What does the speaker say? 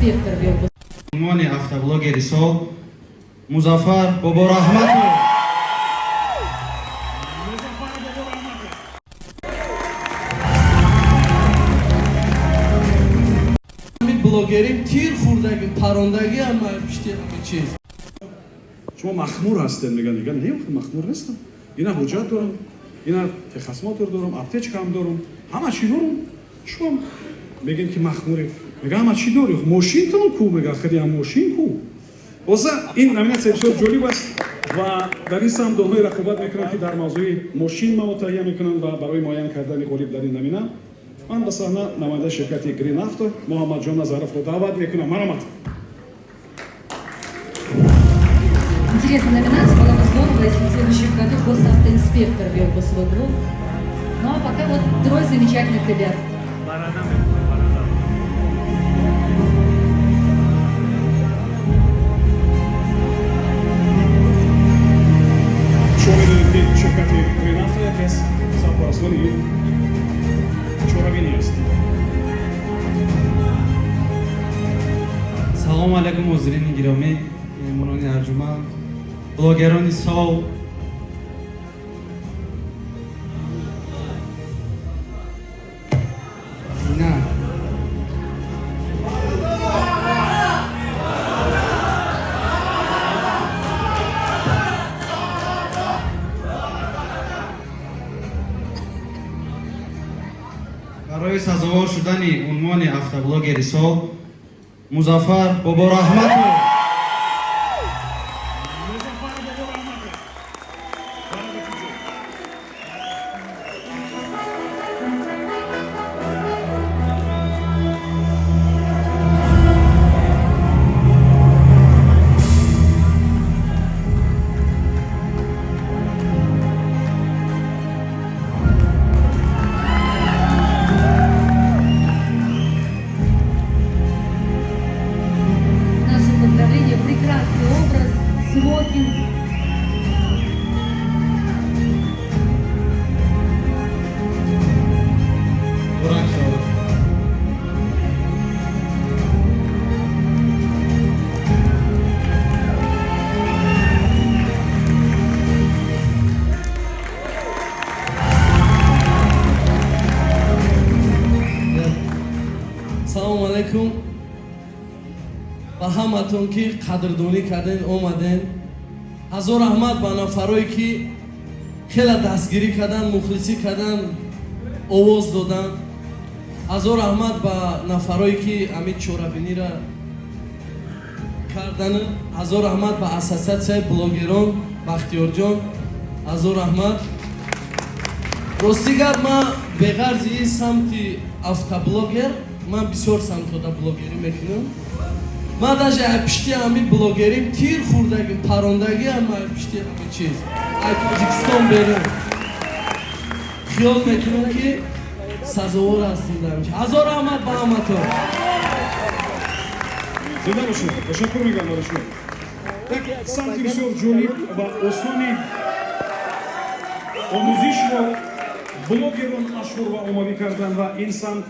инспектор был. عنوان автоблогери сол Музаффар Боборахматов. блогерим тир хурдаги парондаги ама пишти ҳама чиз. شما مخمور هستین میگن نه مخمور نیستم. اینا حجت دارم. اینا تخصصات دارم، اپتیچ کم دارم. همه چی دارم. شما میگن که مخموری. میگم همه چی داری. ماشین تون کو میگه خیلی هم ماشین کو. واسه این نمینه بسیار جالب است و در این سمت دنبال رقابت میکنن که در موضوع ماشین ما تهیه میکنن و برای معین کردن غریب در این نمینه من به صحنه نماینده شرکت گرین افت محمد جان نظرов رو دعوت میکنم. مرحمت. Интересная номинация, была бы здорово, если в следующем году госавтоинспектор вел бы свой блог. Ну а пока вот трое замечательных ребят. شما میدونید که شرکت گرین افت یکی از سرپرستان چهارمین است. салому алайкум ҳозирини гиромӣ, меҳмонони арҷуманд, блогерони сол. ина барои сазовор шудани унвони автоблогери сол Музаффар Боборахматов. Прекрасный образ, смокинг. Салому алейкум. ба ҳаматон ки қадрдонӣ карден омаден. ҳазор раҳмат ба нафарое ки хеле дастгирӣ кардан, мухлисӣ кардан, овоз додан. ҳазор раҳмат ба нафарое ки ҳамин чорабиниро кардан. ҳазор раҳмат ба ассотсиатсияи блогерон Бахтиёрҷон. ҳазор раҳмат. рости гап ман беғарзи ин самти автоблогер ман бисёр самтода блогерӣ мекунам. من даже пишти ҳамин блогерим тир хурдагим парондаги ама пишти ҳамин чиз ай Тоҷикистон берем хиёл мекунам ки сазовор ҳастем дар ин. ҳазор раҳмат ба ҳаматон. زنده باشید. تشکر میگم برای شما. یک سمت بسیار جالب و آسانی آموزش رو بلوگران مشهور و آماده کردن و این سمت